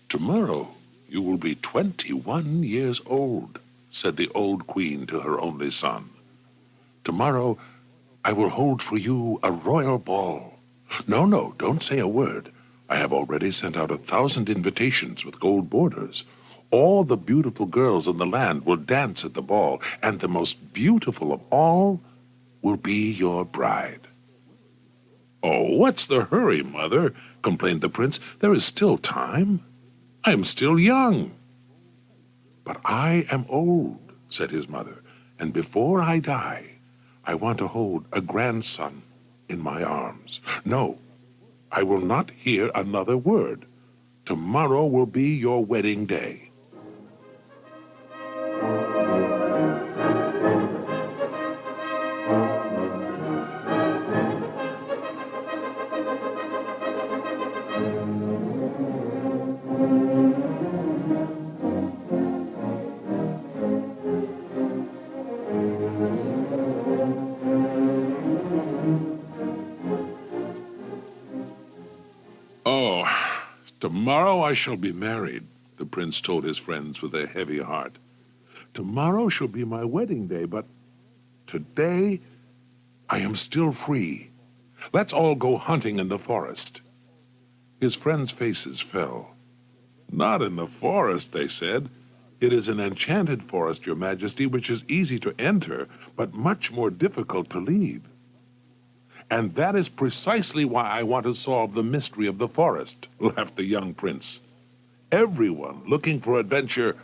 "Tomorrow you will be 21 years old," said the old queen to her only son. "Tomorrow I will hold for you a royal ball. No, don't say a word. I have already sent out 1,000 invitations with gold borders. All the beautiful girls in the land will dance at the ball, and the most beautiful of all will be your bride." "Oh, what's the hurry, mother?" complained the prince. "There is still time. I am still young." "But I am old," said his mother, "and before I die, I want to hold a grandson in my arms. No, I will not hear another word. Tomorrow will be your wedding day." "Oh, tomorrow I shall be married," the prince told his friends with a heavy heart. "Tomorrow shall be my wedding day, but today I am still free. Let's all go hunting in the forest." His friends' faces fell. "Not in the forest," they said. "It is an enchanted forest, your majesty, which is easy to enter, but much more difficult to leave." "And that is precisely why I want to solve the mystery of the forest," laughed the young prince. "Everyone looking for adventure,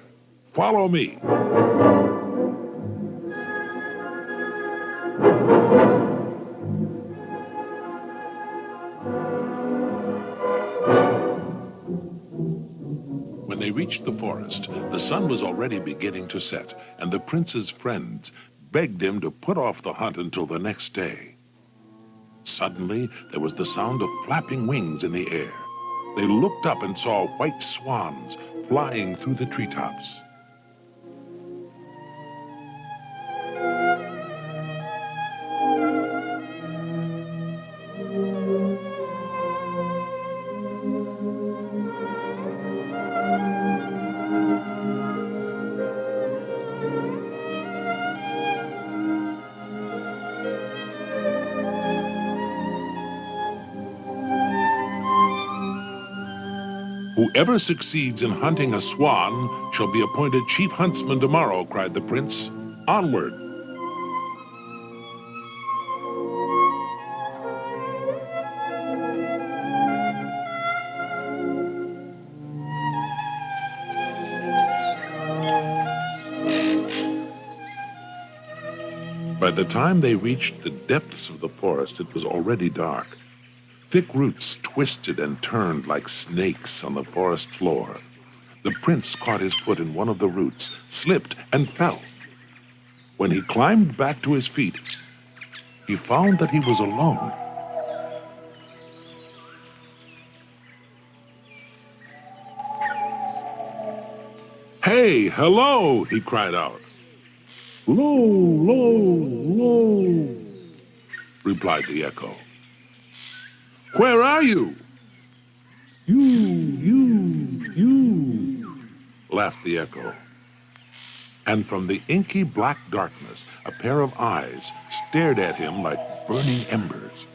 follow me." When they reached the forest, the sun was already beginning to set, and the prince's friends begged him to put off the hunt until the next day. Suddenly, there was the sound of flapping wings in the air. They looked up and saw white swans flying through the treetops. "Whoever succeeds in hunting a swan shall be appointed chief huntsman tomorrow," cried the prince. "Onward!" By the time they reached the depths of the forest, it was already dark. Thick roots twisted and turned like snakes on the forest floor. The prince caught his foot in one of the roots, slipped, and fell. When he climbed back to his feet, he found that he was alone. "Hey, hello!" he cried out. "Lo, lo, lo," replied the echo. "Where are you?" You, laughed the echo. And from the inky black darkness, a pair of eyes stared at him like burning embers.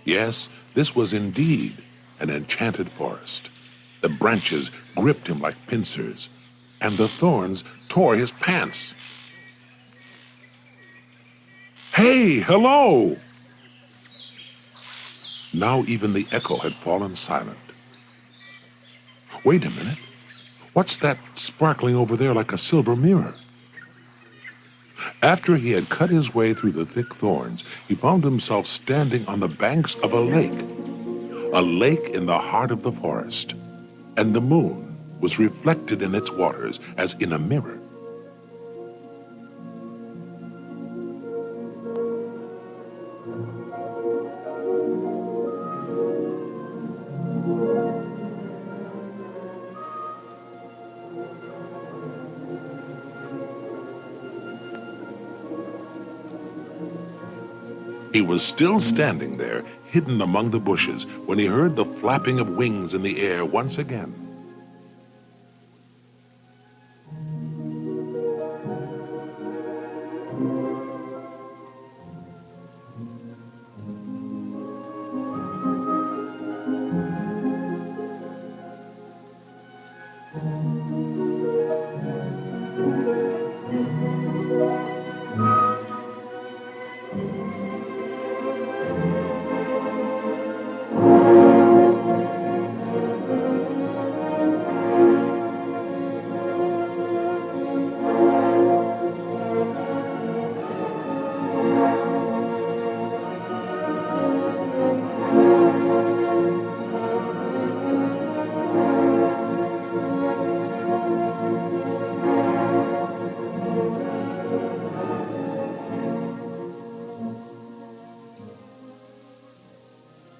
Yes, this was indeed an enchanted forest. The branches gripped him like pincers, and the thorns tore his pants. "Hey, hello!" Now even the echo had fallen silent. Wait a minute. What's that sparkling over there like a silver mirror? After he had cut his way through the thick thorns, he found himself standing on the banks of a lake in the heart of the forest, and the moon was reflected in its waters as in a mirror. He was still standing there, hidden among the bushes, when he heard the flapping of wings in the air once again.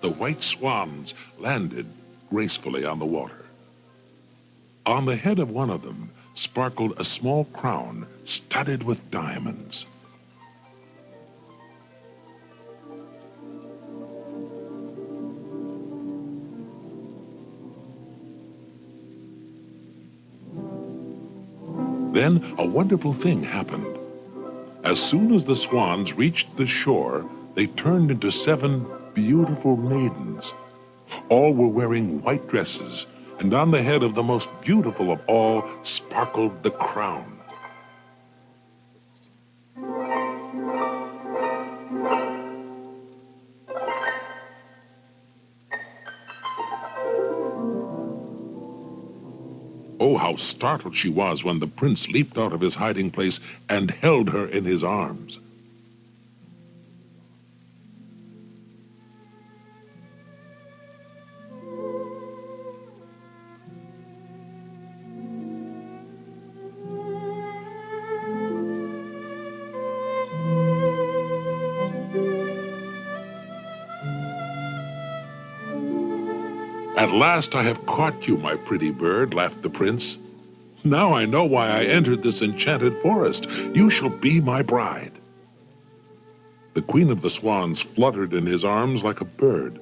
The white swans landed gracefully on the water. On the head of one of them sparkled a small crown studded with diamonds. Then a wonderful thing happened. As soon as the swans reached the shore, they turned into 7 beautiful maidens. All were wearing white dresses, and on the head of the most beautiful of all sparkled the crown. Oh, how startled she was when the prince leaped out of his hiding place and held her in his arms. At last I have caught you, my pretty bird, laughed the prince. Now I know why I entered this enchanted forest. You shall be my bride. The queen of the swans fluttered in his arms like a bird.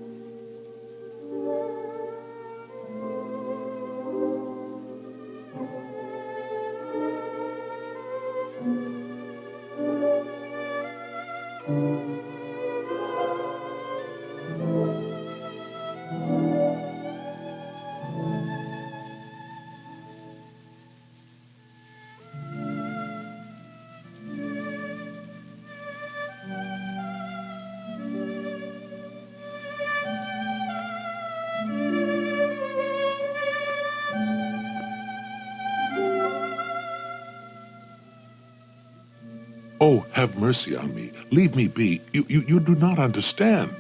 Oh, have mercy on me. Leave me be. You do not understand.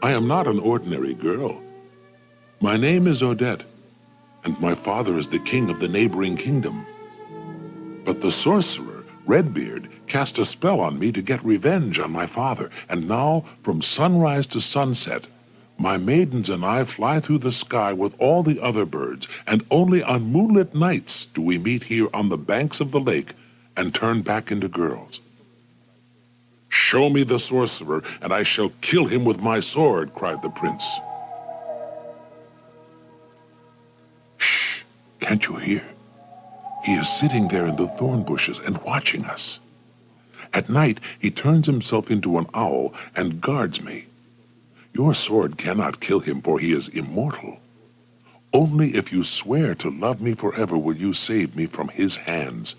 I am not an ordinary girl. My name is Odette, and my father is the king of the neighboring kingdom. But the sorcerer, Redbeard, cast a spell on me to get revenge on my father, and now, from sunrise to sunset, my maidens and I fly through the sky with all the other birds, and only on moonlit nights do we meet here on the banks of the lake and turn back into girls. Show me the sorcerer, and I shall kill him with my sword, cried the prince. Shh! Can't you hear? He is sitting there in the thorn bushes and watching us. At night, he turns himself into an owl and guards me. Your sword cannot kill him, for he is immortal. Only if you swear to love me forever will you save me from his hands.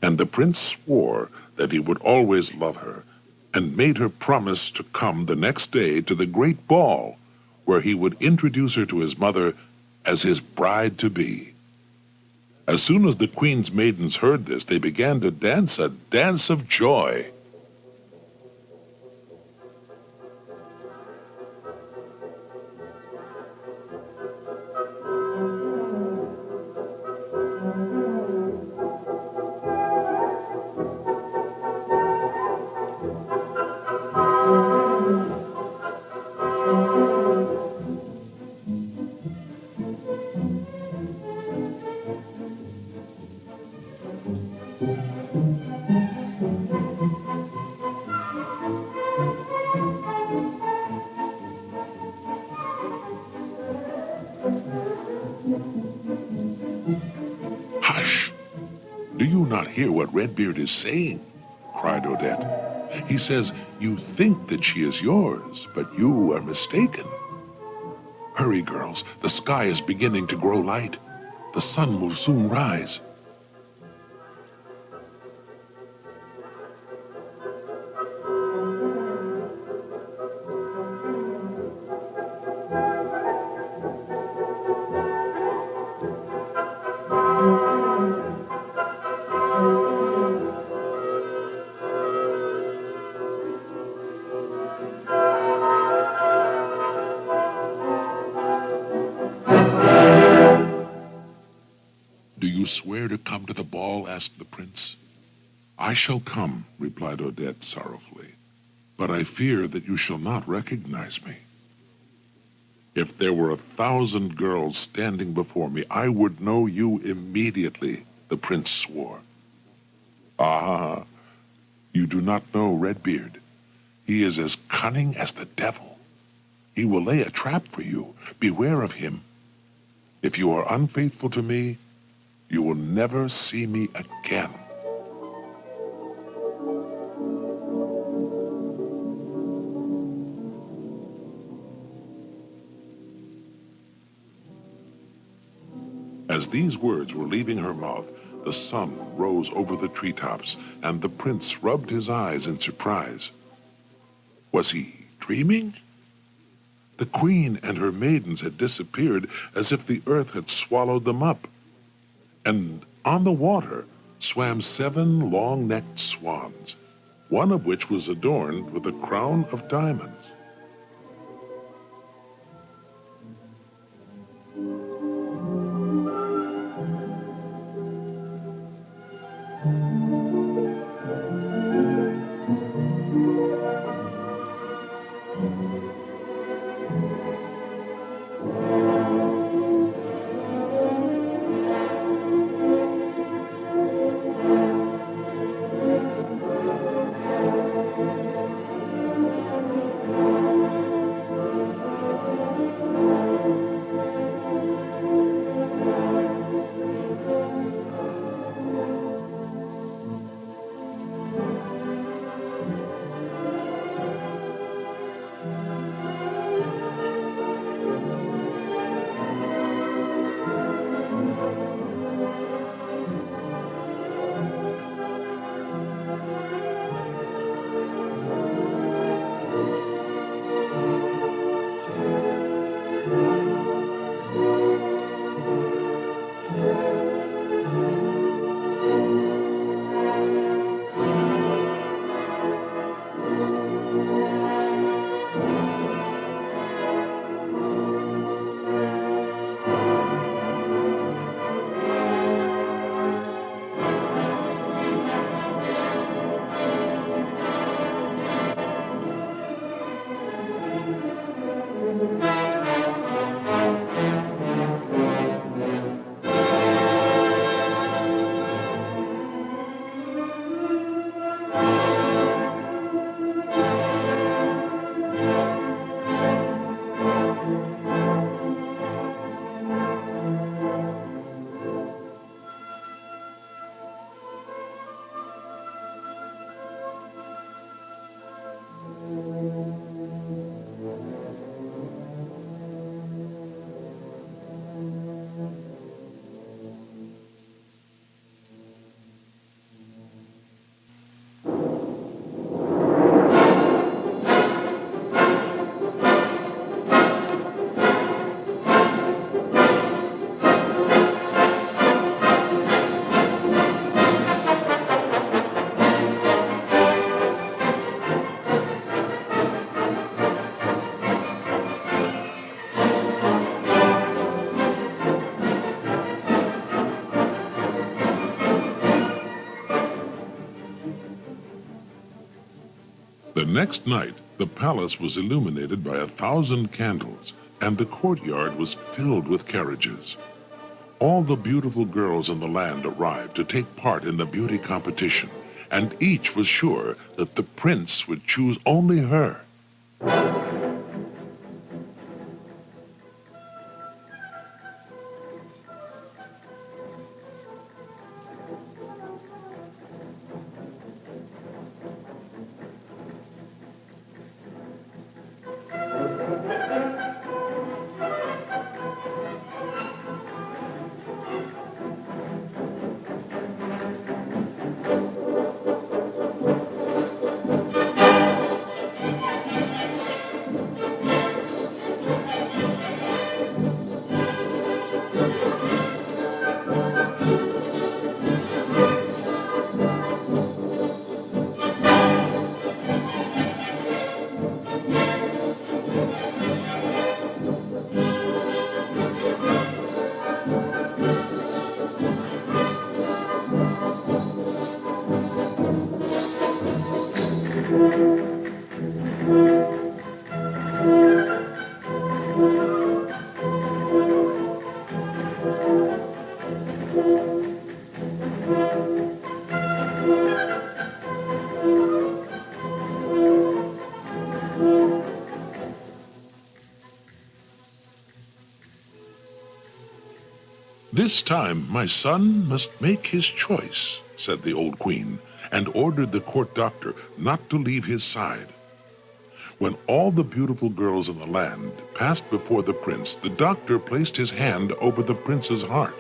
And the prince swore that he would always love her, and made her promise to come the next day to the great ball, where he would introduce her to his mother as his bride-to-be. As soon as the queen's maidens heard this, they began to dance a dance of joy. Hush! Do you not hear what Redbeard is saying? Cried Odette. He says, you think that she is yours, but you are mistaken. Hurry, girls, the sky is beginning to grow light. The sun will soon rise. Do you swear to come to the ball? Asked the prince. I shall come, replied Odette sorrowfully, but I fear that you shall not recognize me. If there were 1,000 girls standing before me, I would know you immediately, the prince swore. Ah, you do not know Redbeard. He is as cunning as the devil. He will lay a trap for you. Beware of him. If you are unfaithful to me, you will never see me again. As these words were leaving her mouth, the sun rose over the treetops, and the prince rubbed his eyes in surprise. Was he dreaming? The queen and her maidens had disappeared as if the earth had swallowed them up. And on the water swam 7 long-necked swans, one of which was adorned with a crown of diamonds. The next night, the palace was illuminated by 1,000 candles, and the courtyard was filled with carriages. All the beautiful girls in the land arrived to take part in the beauty competition, and each was sure that the prince would choose only her. "This time my son must make his choice," said the old queen, and ordered the court doctor not to leave his side. When all the beautiful girls in the land passed before the prince, the doctor placed his hand over the prince's heart.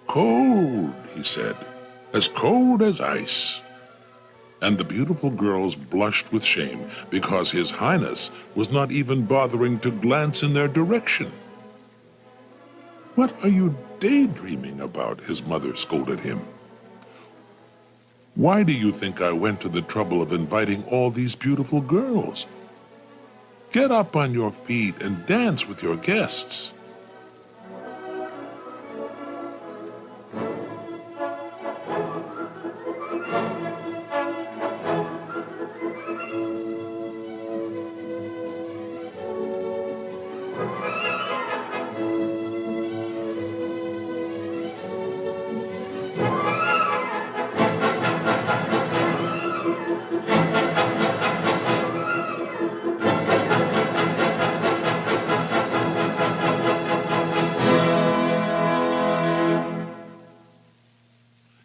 "Cold," he said, "as cold as ice." And the beautiful girls blushed with shame because His Highness was not even bothering to glance in their direction. "What are you daydreaming about?" his mother scolded him. "Why do you think I went to the trouble of inviting all these beautiful girls? Get up on your feet and dance with your guests."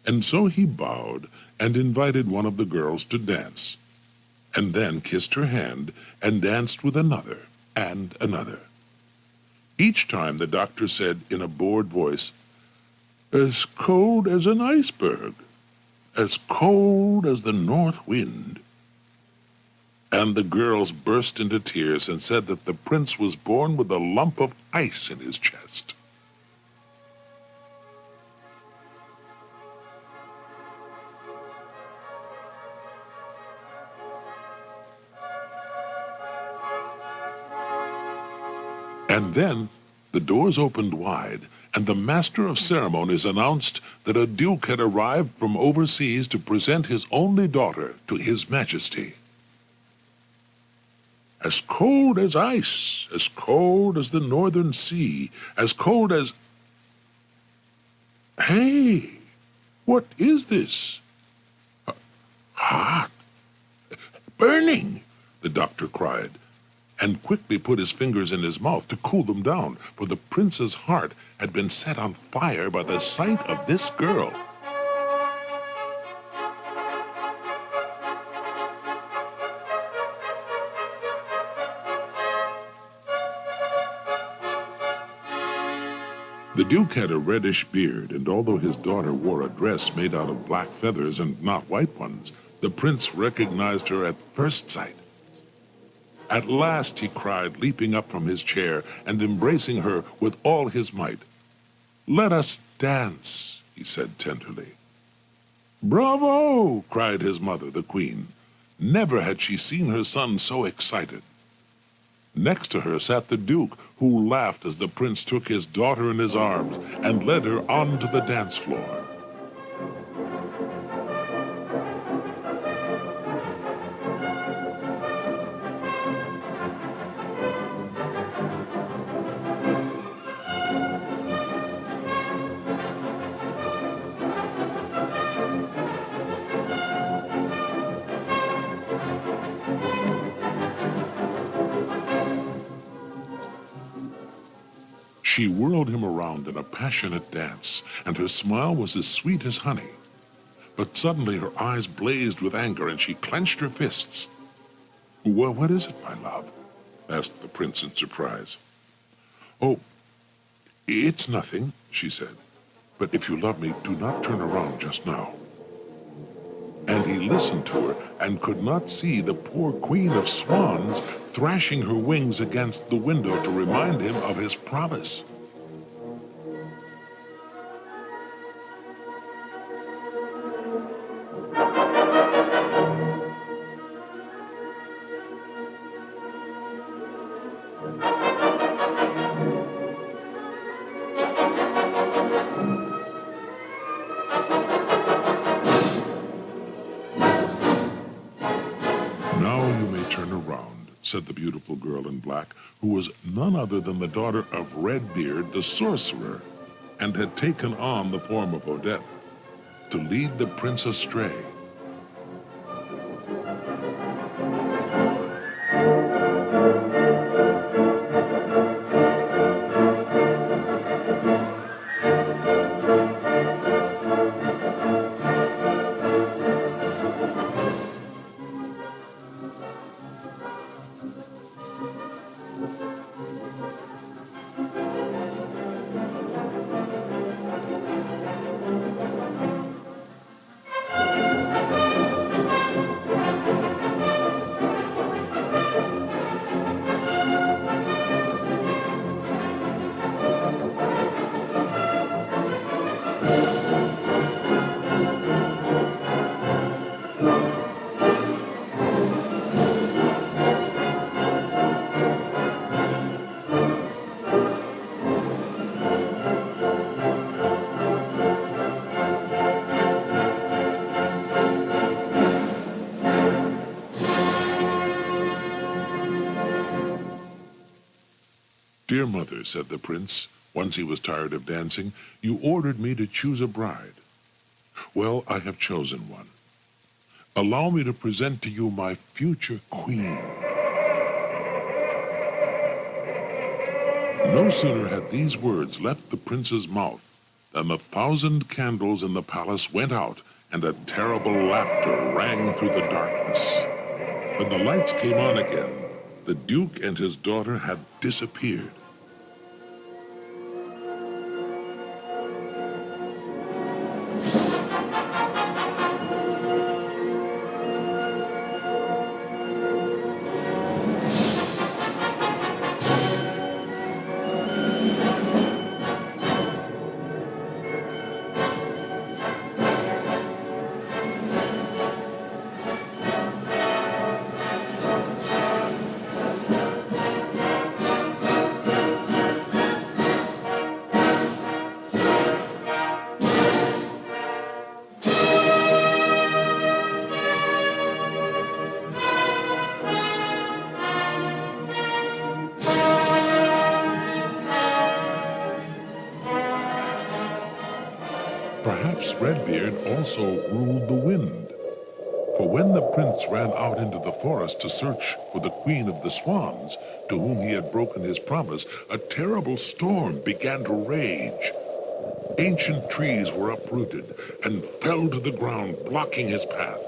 And so he bowed and invited one of the girls to dance, and then kissed her hand and danced with another and another. Each time the doctor said in a bored voice, "As cold as an iceberg, as cold as the north wind." And the girls burst into tears and said that the prince was born with a lump of ice in his chest. And then the doors opened wide, and the master of ceremonies announced that a duke had arrived from overseas to present his only daughter to His Majesty. "As cold as ice, as cold as the northern sea, as cold as—" "Hey, what is this?" "Hot, burning," the doctor cried, and quickly put his fingers in his mouth to cool them down, for the prince's heart had been set on fire by the sight of this girl. The Duke had a reddish beard, and although his daughter wore a dress made out of black feathers and not white ones, the prince recognized her at first sight. "At last," he cried, leaping up from his chair and embracing her with all his might. "Let us dance," he said tenderly. "Bravo!" cried his mother, the queen. Never had she seen her son so excited. Next to her sat the Duke, who laughed as the prince took his daughter in his arms and led her onto the dance floor. She whirled him around in a passionate dance, and her smile was as sweet as honey. But suddenly her eyes blazed with anger, and she clenched her fists. "Well, what is it, my love?" asked the prince in surprise. "Oh, it's nothing," she said. "But if you love me, do not turn around just now." And he listened to her and could not see the poor queen of swans thrashing her wings against the window to remind him of his promise. "Now you may turn around," said the beautiful girl in black, who was none other than the daughter of Redbeard the sorcerer, and had taken on the form of Odette to lead the prince astray. "Dear mother," said the prince, once he was tired of dancing, "you ordered me to choose a bride. Well, I have chosen one. Allow me to present to you my future queen." No sooner had these words left the prince's mouth than the 1,000 candles in the palace went out, and a terrible laughter rang through the darkness. When the lights came on again, the duke and his daughter had disappeared. Perhaps Redbeard also ruled the wind, for when the prince ran out into the forest to search for the queen of the swans, to whom he had broken his promise, a terrible storm began to rage. Ancient trees were uprooted and fell to the ground, blocking his path.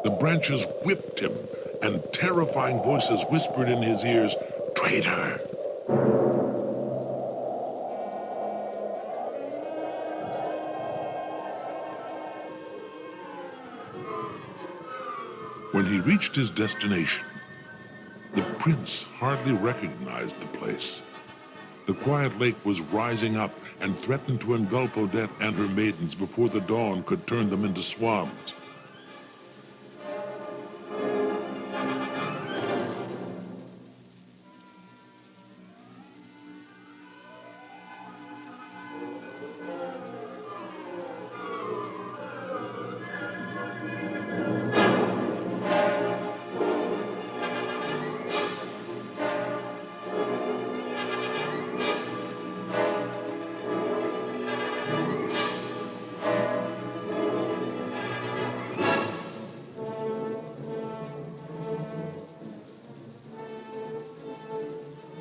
The branches whipped him, and terrifying voices whispered in his ears, "Traitor!" When he reached his destination, the prince hardly recognized the place. The quiet lake was rising up and threatened to engulf Odette and her maidens before the dawn could turn them into swans.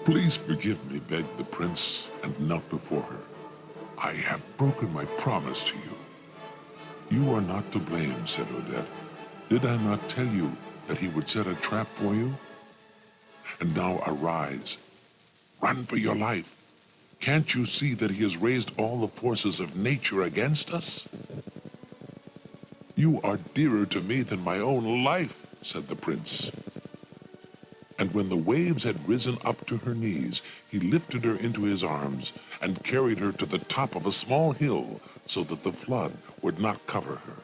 Please forgive me, begged the prince, and knelt before her. I have broken my promise to you. You are not to blame, said Odette. Did I not tell you that he would set a trap for you? And now arise. Run for your life. Can't you see that he has raised all the forces of nature against us? You are dearer to me than my own life, said the prince. And when the waves had risen up to her knees, he lifted her into his arms and carried her to the top of a small hill so that the flood would not cover her.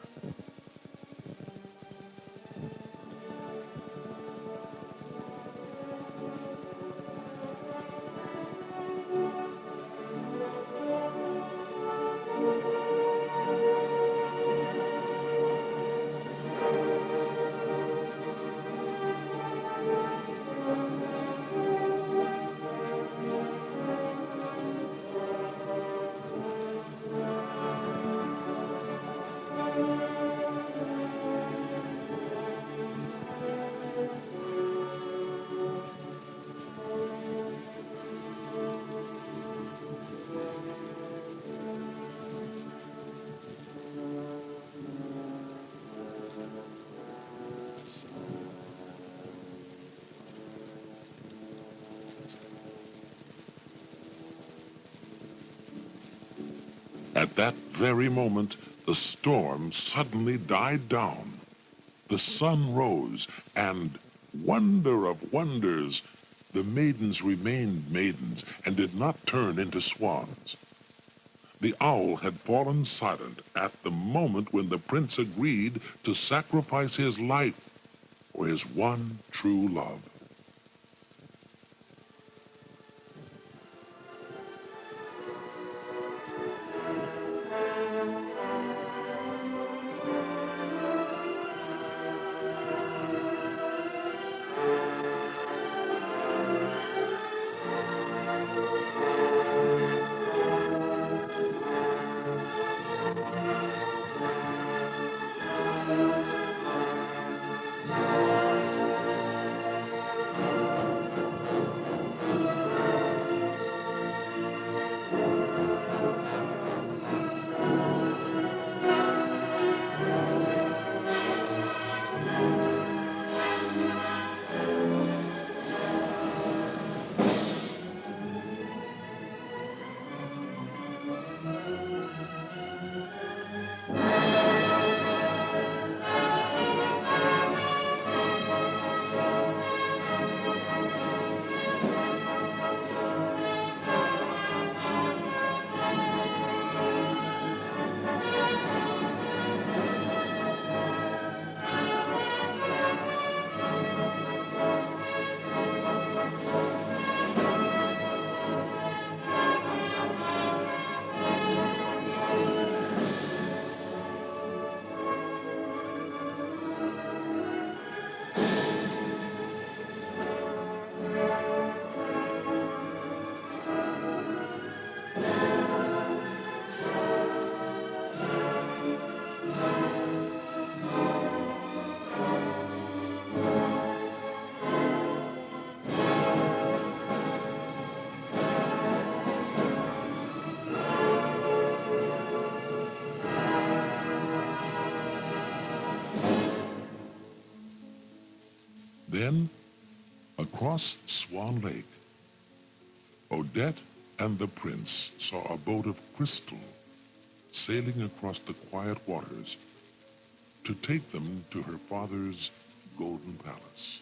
At that very moment, the storm suddenly died down. The sun rose, and, wonder of wonders, the maidens remained maidens and did not turn into swans. The owl had fallen silent at the moment when the prince agreed to sacrifice his life for his one true love. Then, across Swan Lake, Odette and the prince saw a boat of crystal sailing across the quiet waters to take them to her father's golden palace.